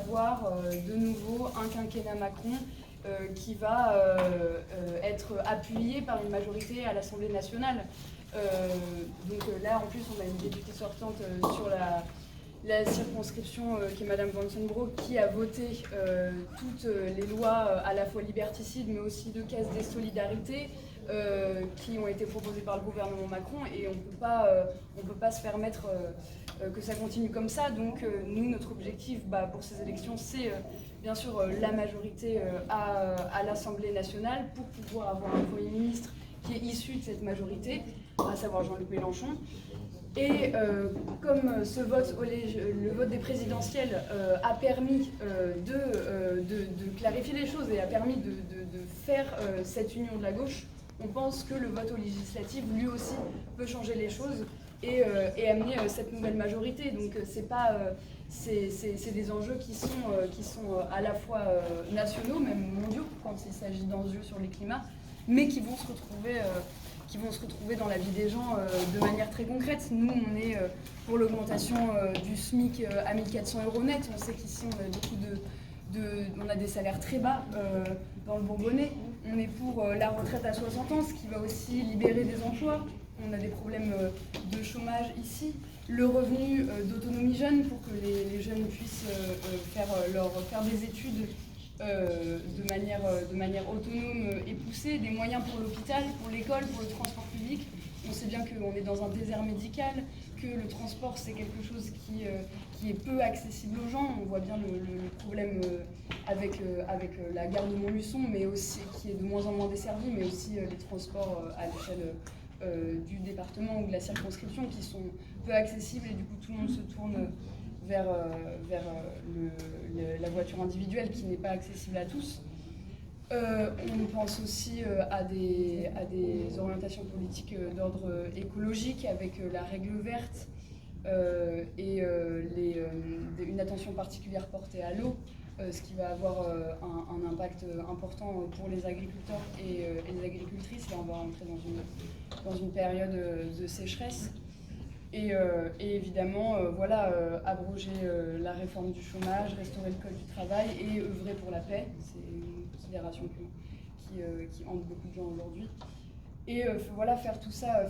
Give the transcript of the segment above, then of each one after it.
avoir de nouveau un quinquennat Macron qui va être appuyé par une majorité à l'Assemblée nationale. Donc là, en plus, on a une députée sortante sur la circonscription qui est Madame Vansenbroek, qui a voté toutes les lois à la fois liberticides mais aussi de caisse des solidarités qui ont été proposées par le gouvernement Macron, et on peut pas se permettre que ça continue comme ça. Donc nous, notre objectif pour ces élections, c'est bien sûr la majorité à l'Assemblée nationale pour pouvoir avoir un Premier ministre qui est issu de cette majorité, à savoir Jean-Luc Mélenchon. Et comme ce vote, le vote des présidentielles a permis de clarifier les choses et a permis de faire cette union de la gauche, on pense que le vote aux législatives, lui aussi, peut changer les choses et amener cette nouvelle majorité. Donc c'est des enjeux qui sont à la fois nationaux, même mondiaux, quand il s'agit d'enjeux sur les climats, mais qui vont se retrouver dans la vie des gens de manière très concrète. Nous, on est pour l'augmentation du SMIC à 1 400 € net. On sait qu'ici, on a on a des salaires très bas dans le Bourbonnais. On est pour la retraite à 60 ans, ce qui va aussi libérer des emplois. On a des problèmes de chômage ici. Le revenu d'autonomie jeune pour que les jeunes puissent faire des études de manière autonome et poussée, des moyens pour l'hôpital, pour l'école, pour le transport public. On sait bien qu'on est dans un désert médical, que le transport c'est quelque chose qui est peu accessible aux gens. On voit bien le problème avec la gare de Montluçon, mais aussi qui est de moins en moins desservie, mais aussi les transports à l'échelle du département ou de la circonscription qui sont peu accessibles, et du coup tout le monde se tourne vers la voiture individuelle qui n'est pas accessible à tous. On pense aussi à des orientations politiques d'ordre écologique avec la règle verte et une attention particulière portée à l'eau, ce qui va avoir un impact important pour les agriculteurs et les agricultrices. Là, on va rentrer dans une période de sécheresse. Et évidemment, abroger la réforme du chômage, restaurer le code du travail et œuvrer pour la paix. C'est une considération qui hante beaucoup de gens aujourd'hui. Et faire tout ça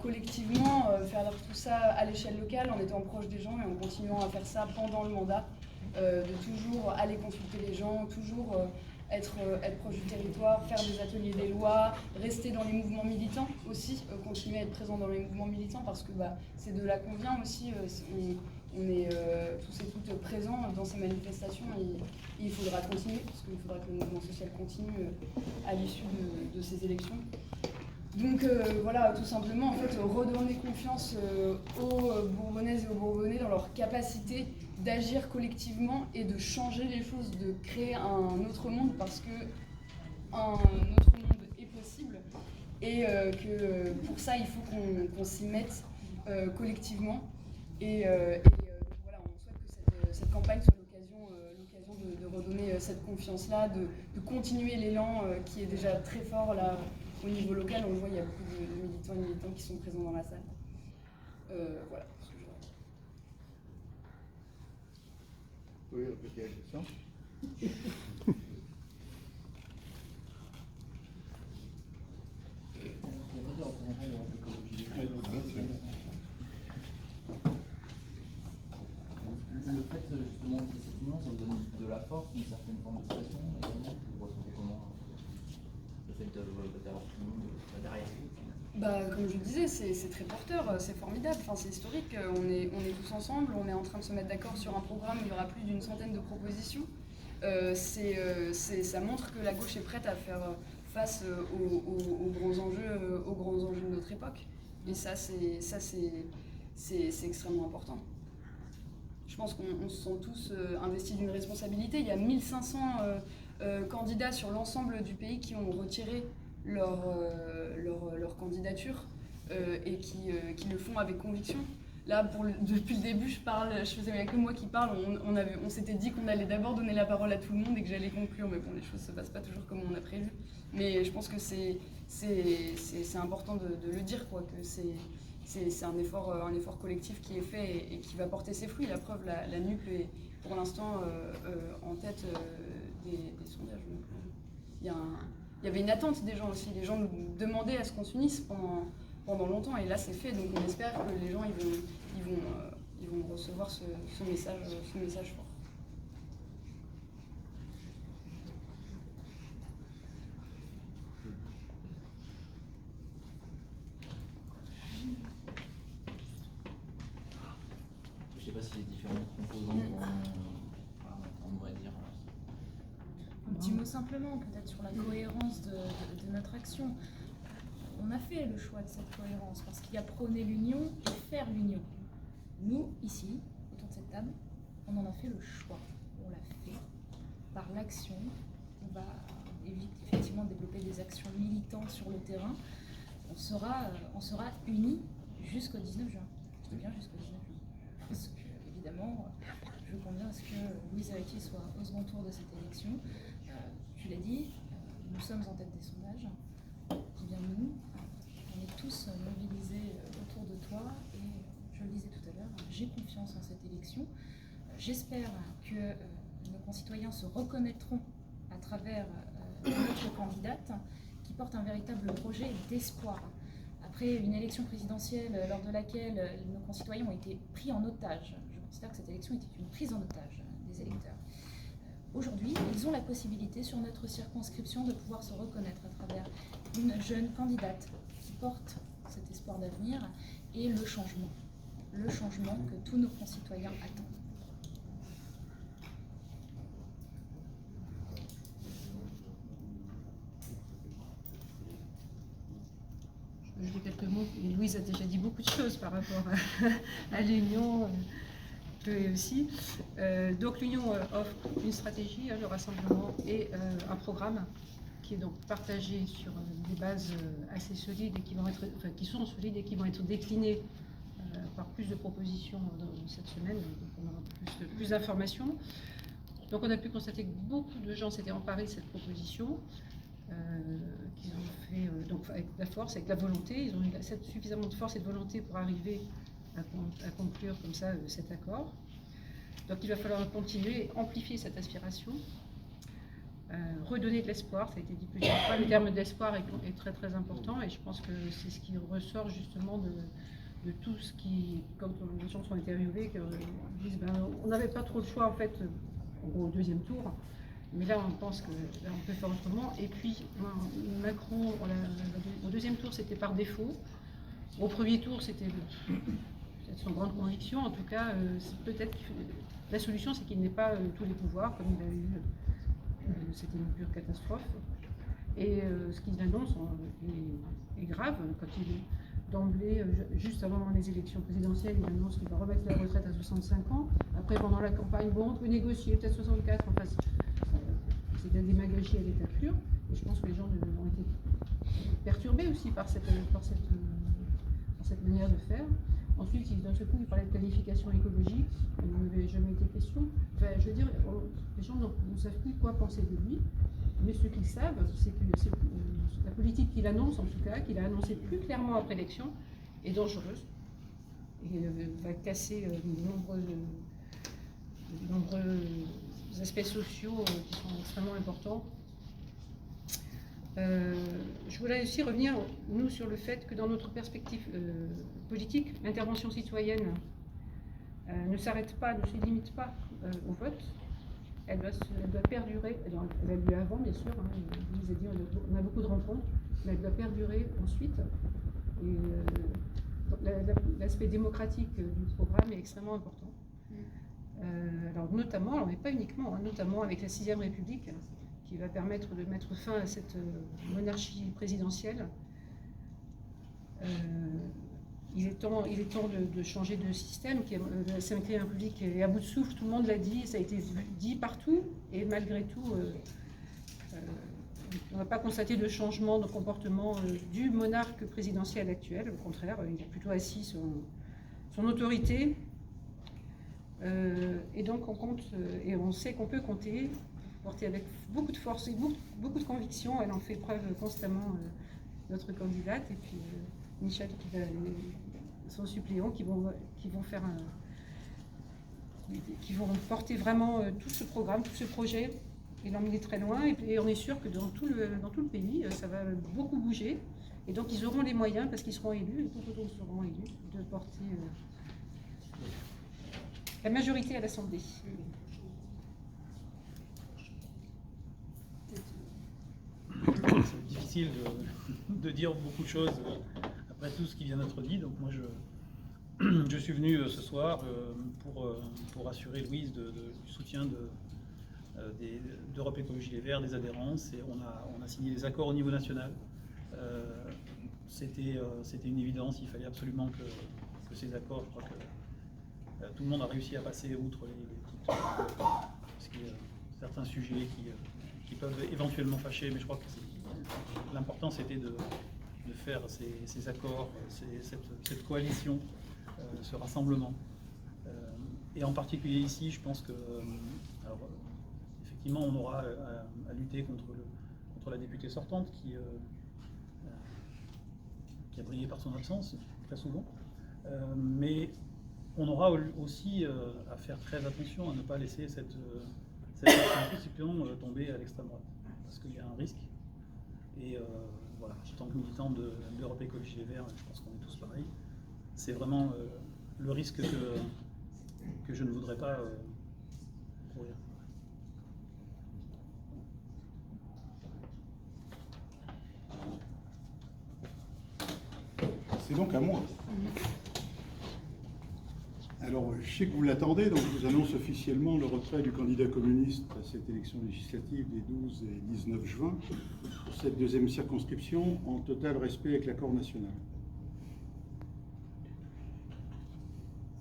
collectivement, faire tout ça à l'échelle locale, en étant proche des gens et en continuant à faire ça pendant le mandat, de toujours aller consulter les gens, toujours être proche du territoire, faire des ateliers des lois, rester dans les mouvements militants aussi, continuer à être présent dans les mouvements militants, parce que c'est de là qu'on vient aussi, on est tous et toutes présents dans ces manifestations, et il faudra continuer, parce qu'il faudra que le mouvement social continue à l'issue de ces élections. Donc tout simplement, en fait, redonner confiance aux Bourbonnaises et aux Bourbonnais dans leur capacité d'agir collectivement et de changer les choses, de créer un autre monde, parce que un autre monde est possible, et que pour ça, il faut qu'on s'y mette collectivement. Et on souhaite que cette campagne soit l'occasion de redonner cette confiance-là, de continuer l'élan qui est déjà très fort là. Au niveau local, on le voit, il y a beaucoup de militants et militants qui sont présents dans la salle. Voilà. Oui, répétez la question. Le fait justement que cette union, ça vous donne de la force, une certaine forme de pression, également, vous ressentez comment le fait d'avoir tout le monde derrière vous? Comme je le disais, c'est très porteur, c'est formidable, c'est historique, on est tous ensemble, on est en train de se mettre d'accord sur un programme, il y aura plus d'une centaine de propositions. Ça montre que la gauche est prête à faire face aux grands enjeux de notre époque. Et ça c'est extrêmement important. Je pense qu'on se sent tous investis d'une responsabilité. Il y a 1500 candidats sur l'ensemble du pays qui ont retiré leur candidature et qui le font avec conviction. Là, depuis le début, je faisais il n'y a que moi qui parle. On s'était dit qu'on allait d'abord donner la parole à tout le monde et que j'allais conclure, mais bon, les choses ne se passent pas toujours comme on a prévu. Mais je pense que c'est important de le dire, quoi, que c'est un effort collectif qui est fait et qui va porter ses fruits. La preuve, la NUP pour l'instant en tête des sondages. Donc, il y avait une attente des gens aussi. Les gens nous demandaient à ce qu'on s'unisse pendant longtemps, et là c'est fait. Donc on espère que les gens ils vont recevoir ce message fort. Je ne sais pas si les différentes composantes on va dire. Un petit mot simplement, peut-être sur la cohérence de notre action. On a fait le choix de cette cohérence parce qu'il y a prôner l'union et faire l'union. Nous, ici, autour de cette table, on en a fait le choix. On l'a fait par l'action. On va effectivement développer des actions militantes sur le terrain. On sera unis jusqu'au 19 juin. Je dis bien jusqu'au 19 juin. Parce que, évidemment, je conviens à ce que Louise Hériitier soit au second tour de cette élection. Tu l'as dit, nous sommes en tête des sondages. Eh bien, nous, on est tous mobilisés autour de toi et je le disais tout à l'heure, j'ai confiance en cette élection. J'espère que nos concitoyens se reconnaîtront à travers notre candidate qui porte un véritable projet d'espoir. Après une élection présidentielle lors de laquelle nos concitoyens ont été pris en otage, je considère que cette élection était une prise en otage des électeurs. Aujourd'hui, ils ont la possibilité sur notre circonscription de pouvoir se reconnaître à travers une jeune candidate qui porte cet espoir d'avenir et le changement que tous nos concitoyens attendent. Je dis quelques mots. Louise a déjà dit beaucoup de choses par rapport à l'Union. Aussi. Donc l'Union offre une stratégie, le rassemblement, et un programme qui est donc partagé sur des bases assez solides et qui sont solides et qui vont être déclinées par plus de propositions cette semaine. Donc on aura plus d'informations. Donc on a pu constater que beaucoup de gens s'étaient emparés de cette proposition, qu'ils ont fait donc avec la force, avec la volonté. Ils ont eu suffisamment de force et de volonté pour arriver à conclure comme ça cet accord. Donc il va falloir continuer, amplifier cette aspiration, redonner de l'espoir. Ça a été dit plusieurs fois, le terme d'espoir est très très important, et je pense que c'est ce qui ressort justement de tout ce qui, quand les gens sont interviewés, qu'ils disent on n'avait pas trop le choix en fait, en gros au deuxième tour, mais là on pense que là, on peut faire autrement. Et puis Macron, au deuxième tour c'était par défaut, au premier tour c'était son grande conviction. En tout cas, peut-être la solution, c'est qu'il n'ait pas tous les pouvoirs, comme il a eu. C'était une pure catastrophe. Et ce qu'il annonce est grave. Quand d'emblée, juste avant les élections présidentielles, il annonce qu'il va remettre la retraite à 65 ans. Après, pendant la campagne, on peut négocier, peut-être 64. Enfin, c'est de la démagogie à l'état pur. Et je pense que les gens ont été perturbés aussi par cette manière de faire. Ensuite, d'un seul coup, il parlait de planification écologique, il n'en avait jamais été question. Enfin, je veux dire, les gens ne savent plus quoi penser de lui, mais ce qu'ils savent, c'est que la politique qu'il annonce, en tout cas, qu'il a annoncée plus clairement après l'élection, est dangereuse et va casser de nombreux aspects sociaux qui sont extrêmement importants. Je voulais aussi revenir, nous, sur le fait que dans notre perspective politique, l'intervention citoyenne ne s'arrête pas, ne se limite pas au vote. Elle doit perdurer. Elle a lieu avant, bien sûr. Vous avez dit, on a beaucoup de rencontres, mais elle doit perdurer ensuite. Et l'aspect démocratique du programme est extrêmement important. Alors notamment, mais pas uniquement, notamment avec la 6e République, qui va permettre de mettre fin à cette monarchie présidentielle. Il est temps de changer de système. La 5e République est à bout de souffle, tout le monde l'a dit, ça a été dit partout, et malgré tout, on n'a pas constaté de changement de comportement du monarque présidentiel actuel. Au contraire, il a plutôt assis son autorité. Et donc on compte, et on sait qu'on peut compter, porter avec beaucoup de force et beaucoup de conviction. Elle en fait preuve constamment, notre candidate, et puis Michel, son suppléant, qui vont faire qui vont porter vraiment tout ce programme, tout ce projet et l'emmener très loin. Et on est sûr que dans tout le pays, ça va beaucoup bouger. Et donc ils auront les moyens, parce qu'ils seront élus, et beaucoup d'autres seront élus, de porter la majorité à l'Assemblée. C'est difficile de dire beaucoup de choses après tout ce qui vient d'être dit. Donc moi, je suis venu ce soir pour assurer Louise du soutien d'Europe Écologie Les Verts, des adhérences, et on a signé des accords au niveau national. C'était une évidence, il fallait absolument que ces accords, je crois que tout le monde a réussi à passer outre les petites... parce qu'il y a certains sujets qui peuvent éventuellement fâcher, mais je crois que l'important c'était de faire ces accords, cette coalition, ce rassemblement. Et en particulier ici, je pense que effectivement on aura à lutter contre la députée sortante qui a brillé par son absence très souvent. Mais on aura aussi à faire très attention à ne pas laisser cette constitution tomber à l'extrême droite, parce qu'il y a un risque. Et voilà, en tant que militant d'Europe Écologie Les Verts, je pense qu'on est tous pareils. C'est vraiment le risque que je ne voudrais pas courir. C'est donc à moi. Alors, je sais que vous l'attendez, donc je vous annonce officiellement le retrait du candidat communiste à cette élection législative des 12 et 19 juin pour cette deuxième circonscription, en total respect avec l'accord national.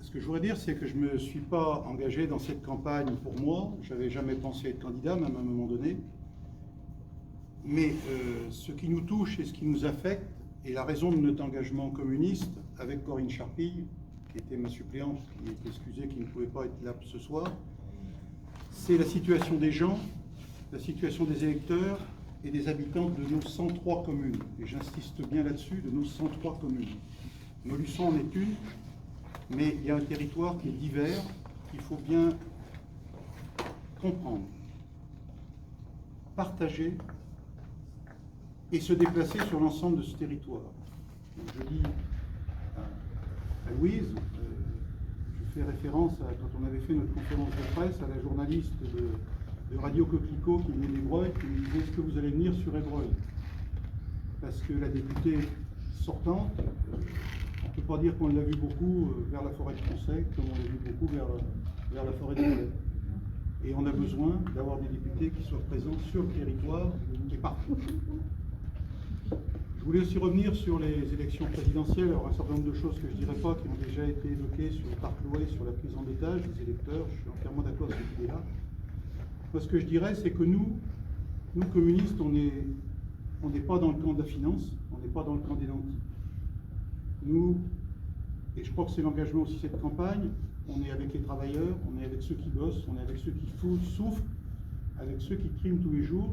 Ce que je voudrais dire, c'est que je ne me suis pas engagé dans cette campagne pour moi. Je n'avais jamais pensé être candidat, même à un moment donné. Mais ce qui nous touche et ce qui nous affecte, et la raison de notre engagement communiste avec Corinne Charpille, qui était ma suppléante, qui est excusée, qui ne pouvait pas être là ce soir, c'est la situation des gens, la situation des électeurs et des habitants de nos 103 communes. Et j'insiste bien là-dessus, de nos 103 communes. Montluçon en est une, mais il y a un territoire qui est divers, qu'il faut bien comprendre, partager et se déplacer sur l'ensemble de ce territoire. Donc je dis à Louise, je fais référence à quand on avait fait notre conférence de presse, à la journaliste de Radio Coquelicot qui venait d'Ébreuil, qui nous disait: est-ce que vous allez venir sur Ébreuil? Parce que la députée sortante, on ne peut pas dire qu'on l'a vu beaucoup vers la forêt de Conseil, comme on l'a vu beaucoup vers la forêt de Mollet. Et on a besoin d'avoir des députés qui soient présents sur le territoire et partout. Je voulais aussi revenir sur les élections présidentielles. Alors, un certain nombre de choses que je ne dirais pas, qui ont déjà été évoquées sur le parc Louet, sur la prise en otage des électeurs. Je suis entièrement d'accord avec cette idée-là. Moi, ce que je dirais, c'est que nous communistes, on n'est pas dans le camp de la finance, on n'est pas dans le camp des nantis. Nous, et je crois que c'est l'engagement aussi de cette campagne, on est avec les travailleurs, on est avec ceux qui bossent, on est avec ceux qui souffrent, avec ceux qui triment tous les jours,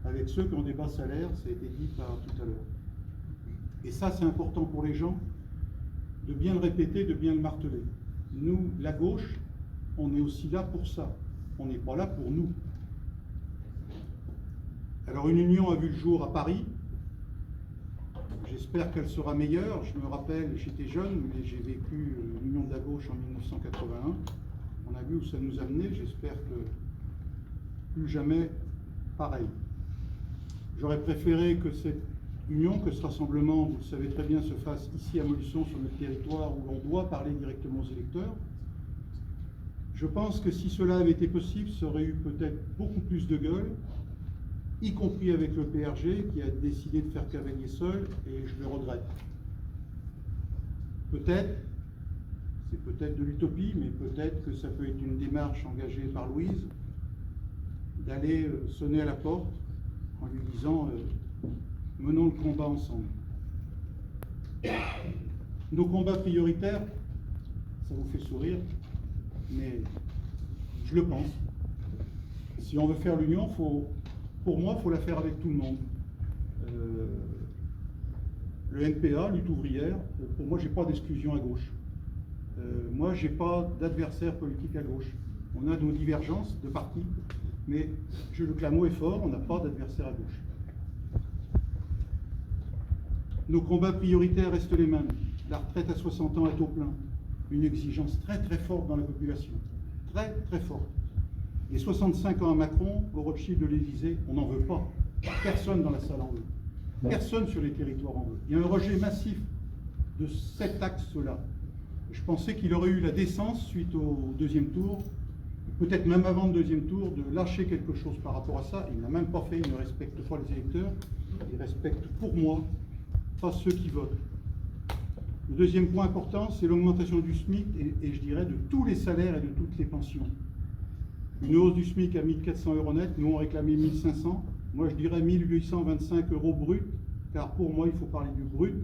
avec ceux qui ont des bas salaires, ça a été dit par tout à l'heure. Et ça, c'est important pour les gens, de bien le répéter, de bien le marteler. Nous, la gauche, on est aussi là pour ça. On n'est pas là pour nous. Alors, une union a vu le jour à Paris. J'espère qu'elle sera meilleure. Je me rappelle, j'étais jeune, mais j'ai vécu l'union de la gauche en 1981. On a vu où ça nous a mené. J'espère que plus jamais pareil. J'aurais préféré que cette union, que ce rassemblement, vous le savez très bien, se fasse ici à Montluçon, sur notre territoire, où l'on doit parler directement aux électeurs. Je pense que si cela avait été possible, ça aurait eu peut-être beaucoup plus de gueule, y compris avec le PRG, qui a décidé de faire cavalier seul, et je le regrette. Peut-être, c'est peut-être de l'utopie, mais peut-être que ça peut être une démarche engagée par Louise, d'aller sonner à la porte en lui disant menons le combat ensemble. Nos combats prioritaires, ça vous fait sourire, mais je le pense. Si on veut faire l'union, pour moi, il faut la faire avec tout le monde. Le NPA, lutte ouvrière, pour moi, j'ai pas d'exclusion à gauche. Moi, je n'ai pas d'adversaire politique à gauche. On a nos divergences de partis, mais le clame haut et fort, on n'a pas d'adversaire à gauche. Nos combats prioritaires restent les mêmes. La retraite à 60 ans à taux plein. Une exigence très très forte dans la population. Très très forte. Les 65 ans à Macron, au Rothschild de l'Élysée, on n'en veut pas. Personne dans la salle en veut. Personne sur les territoires en veut. Il y a un rejet massif de cet axe-là. Je pensais qu'il aurait eu la décence, suite au deuxième tour, peut-être même avant le deuxième tour, de lâcher quelque chose par rapport à ça. Il n'a même pas fait, il ne respecte pas les électeurs. Il respecte, pour moi, pas ceux qui votent. Le deuxième point important, c'est l'augmentation du SMIC et je dirais de tous les salaires et de toutes les pensions. Une hausse du SMIC à 1 400 € net, nous on réclamait 1 500. Moi je dirais 1 825 € brut, car pour moi il faut parler du brut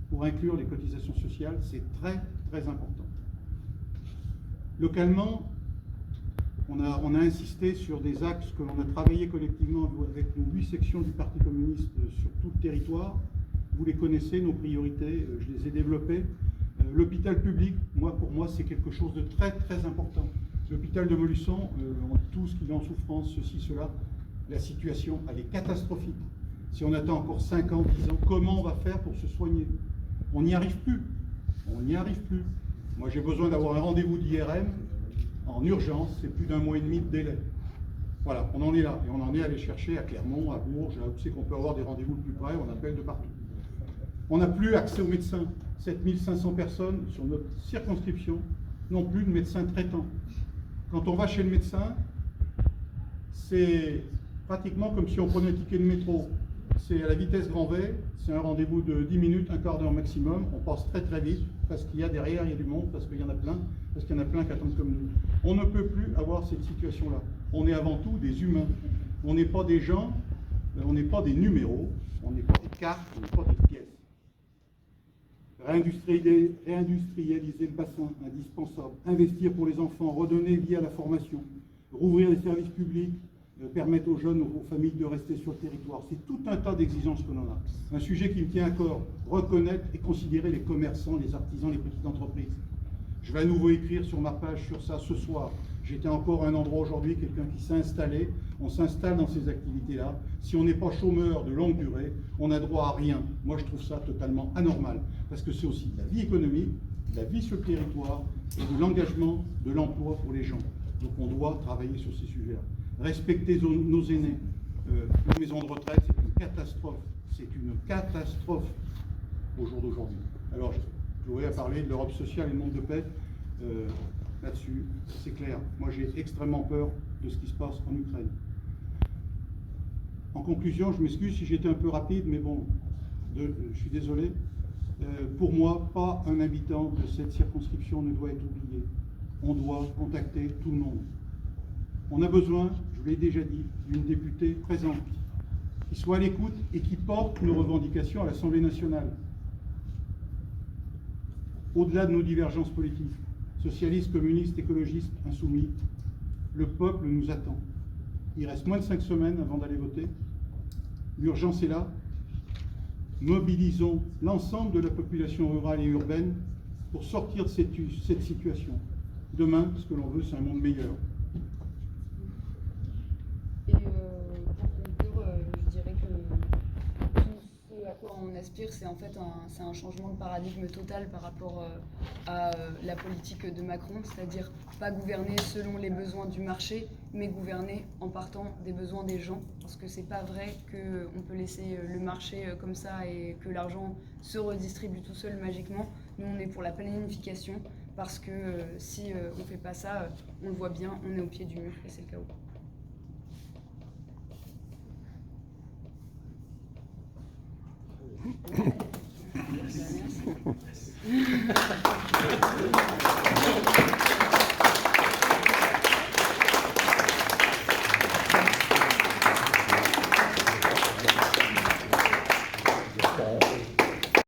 pour inclure les cotisations sociales, c'est très très important. Localement, on a insisté sur des axes que l'on a travaillé collectivement avec nos 8 sections du Parti communiste sur tout le territoire. Vous les connaissez, nos priorités, je les ai développées. L'hôpital public, pour moi, c'est quelque chose de très, très important. L'hôpital de Montluçon, on dit tous qu'il est en souffrance, ceci, cela. La situation, elle est catastrophique. Si on attend encore 5 ans, 10 ans, comment on va faire pour se soigner? On n'y arrive plus. On n'y arrive plus. Moi, j'ai besoin d'avoir un rendez-vous d'IRM en urgence, c'est plus d'1 mois et demi de délai. Voilà, on en est là. Et on en est allé chercher à Clermont, à Bourges, là où c'est qu'on peut avoir des rendez-vous le plus près, on appelle de partout. On n'a plus accès aux médecins. 7500 personnes sur notre circonscription n'ont plus de médecin traitant. Quand on va chez le médecin, c'est pratiquement comme si on prenait un ticket de métro. C'est à la vitesse grand V, c'est un rendez-vous de 10 minutes, un quart d'heure maximum. On passe très très vite parce qu'il y a derrière, il y a du monde, parce qu'il y en a plein, parce qu'il y en a plein qui attendent comme nous. On ne peut plus avoir cette situation-là. On est avant tout des humains. On n'est pas des gens, on n'est pas des numéros, on n'est pas des cartes, on n'est pas des pièces. Réindustrialiser le bassin, indispensable. Investir pour les enfants, redonner vie à la formation, rouvrir les services publics, permettre aux jeunes, aux familles de rester sur le territoire. C'est tout un tas d'exigences que l'on a. Un sujet qui me tient à cœur, reconnaître et considérer les commerçants, les artisans, les petites entreprises. Je vais à nouveau écrire sur ma page sur ça ce soir. J'étais encore à un endroit aujourd'hui, quelqu'un qui s'est installé. On s'installe dans ces activités-là. Si on n'est pas chômeur de longue durée, on n'a droit à rien. Moi, je trouve ça totalement anormal. Parce que c'est aussi de la vie économique, de la vie sur le territoire et de l'engagement, de l'emploi pour les gens. Donc on doit travailler sur ces sujets-là. Respecter nos aînés. Les maisons de retraite, c'est une catastrophe. C'est une catastrophe au jour d'aujourd'hui. Alors, Chloé a parlé de l'Europe sociale et le monde de paix. Là-dessus, c'est clair. Moi, j'ai extrêmement peur de ce qui se passe en Ukraine. En conclusion, je m'excuse si j'étais un peu rapide, mais bon, je suis désolé. Pour moi, pas un habitant de cette circonscription ne doit être oublié. On doit contacter tout le monde. On a besoin, je vous l'ai déjà dit, d'une députée présente, qui soit à l'écoute et qui porte nos revendications à l'Assemblée nationale. Au-delà de nos divergences politiques, socialistes, communistes, écologistes, insoumis, le peuple nous attend. Il reste moins de 5 semaines avant d'aller voter. L'urgence est là. Mobilisons l'ensemble de la population rurale et urbaine pour sortir de cette situation. Demain, ce que l'on veut, c'est un monde meilleur. Et pour conclure, je dirais que tout ce à quoi on aspire, c'est en fait un changement de paradigme total par rapport à la politique de Macron, c'est-à-dire pas gouverner selon les besoins du marché, mais gouverner en partant des besoins des gens, parce que c'est pas vrai qu'on peut laisser le marché comme ça et que l'argent se redistribue tout seul magiquement. Nous, on est pour la planification, parce que si on fait pas ça, on le voit bien, on est au pied du mur et c'est le chaos. Merci.